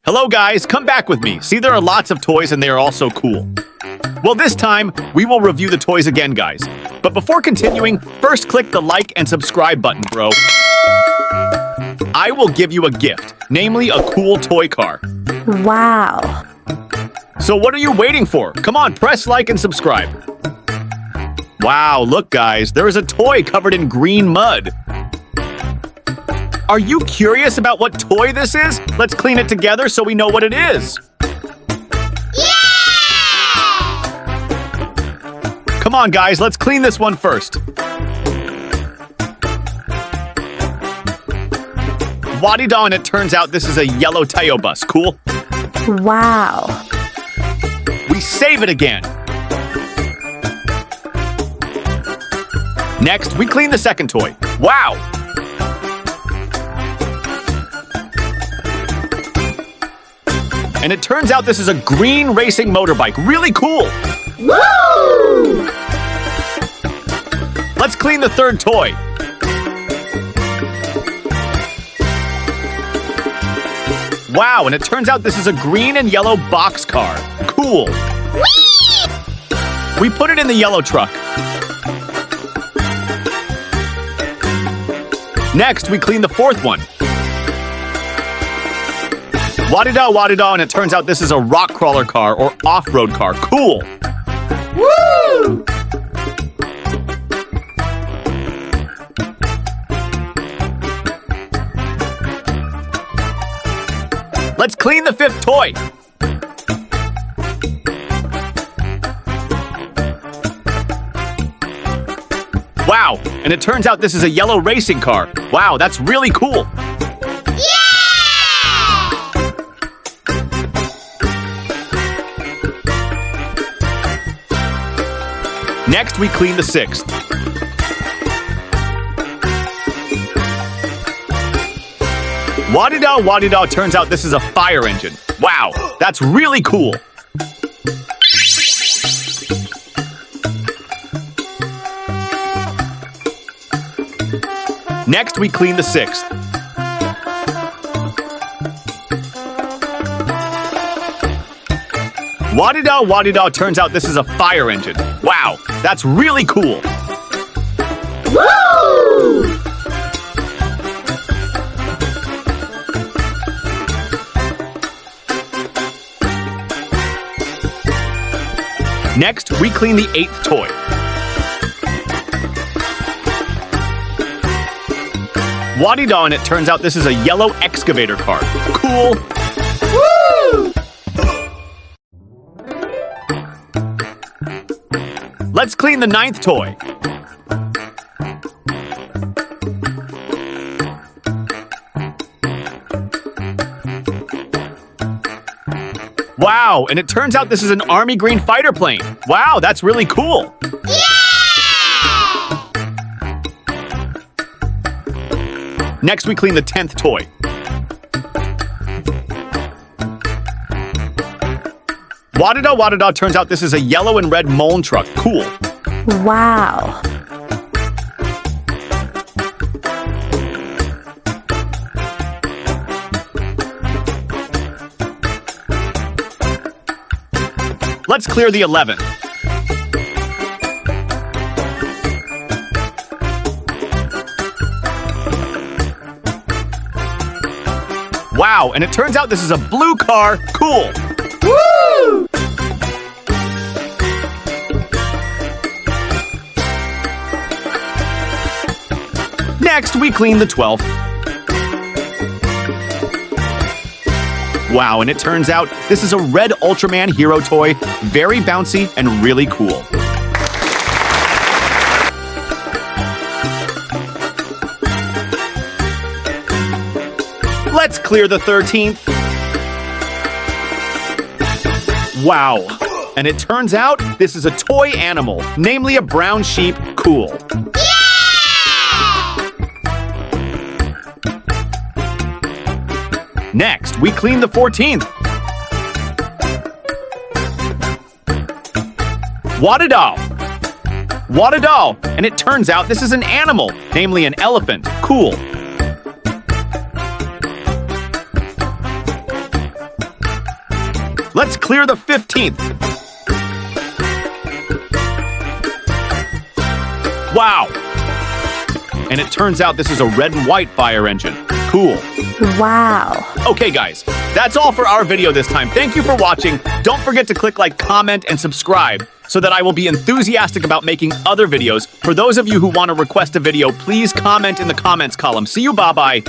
Hello guys, come back with me. See, there are lots of toys and they are all so cool. Well, this time, we will review the toys again, guys. But before continuing, first click the like and subscribe button, bro. I will give you a gift, namely a cool toy car. Wow. So what are you waiting for? Come on, press like and subscribe. Wow, look guys, there is a toy covered in green mud. Are you curious about what toy this is? Let's clean it together so we know what it is. Come on, guys, let's clean this one first. Waddy-daw, and it turns out this is a yellow Tayo bus. Cool? Wow. We save it again. Next, we clean the second toy. Wow! And it turns out this is a green racing motorbike. Really cool! Woo! Let's clean the third toy. Wow, and it turns out this is a green and yellow box car. Cool. Whee! We put it in the yellow truck. Next, we clean the fourth one. Waddy-daw, waddy-daw, and it turns out this is a rock crawler car or off-road car. Cool. Woo! Let's clean the fifth toy. Wow, and it turns out this is a yellow racing car. Wow, that's really cool. Next, we clean the sixth. Waddy-daw, waddy-daw, turns out this is a fire engine. Wow, that's really cool. Next, we clean the sixth. Waddy-daw, waddy-daw, turns out this is a fire engine. Wow, that's really cool. Woo! Next, we clean the eighth toy. Waddy-daw, and it turns out this is a yellow excavator car. Cool. Woo! Let's clean the ninth toy. Wow, and it turns out this is an Army Green fighter plane. Wow, that's really cool. Yeah! Next, we clean the 10th toy. Waddy-daw, waddy-daw, turns out this is a yellow and red Mullen truck. Cool. Wow. Let's clear the 11th. Wow, and it turns out this is a blue car. Cool. Woo! Next, we clean the 12th. Wow, and it turns out this is a red Ultraman hero toy, very bouncy and really cool. Let's clear the 13th. Wow, and it turns out this is a toy animal, namely a brown sheep. Cool. Next, we clean the 14th. Waddy-daw. Waddy-daw, and it turns out this is an animal, namely an elephant. Cool. Let's clear the 15th. Wow. And it turns out this is a red and white fire engine. Cool. Wow. Okay, guys, that's all for our video this time. Thank you for watching. Don't forget to click like, comment, and subscribe so that I will be enthusiastic about making other videos. For those of you who want to request a video, please comment in the comments column. See you, bye-bye.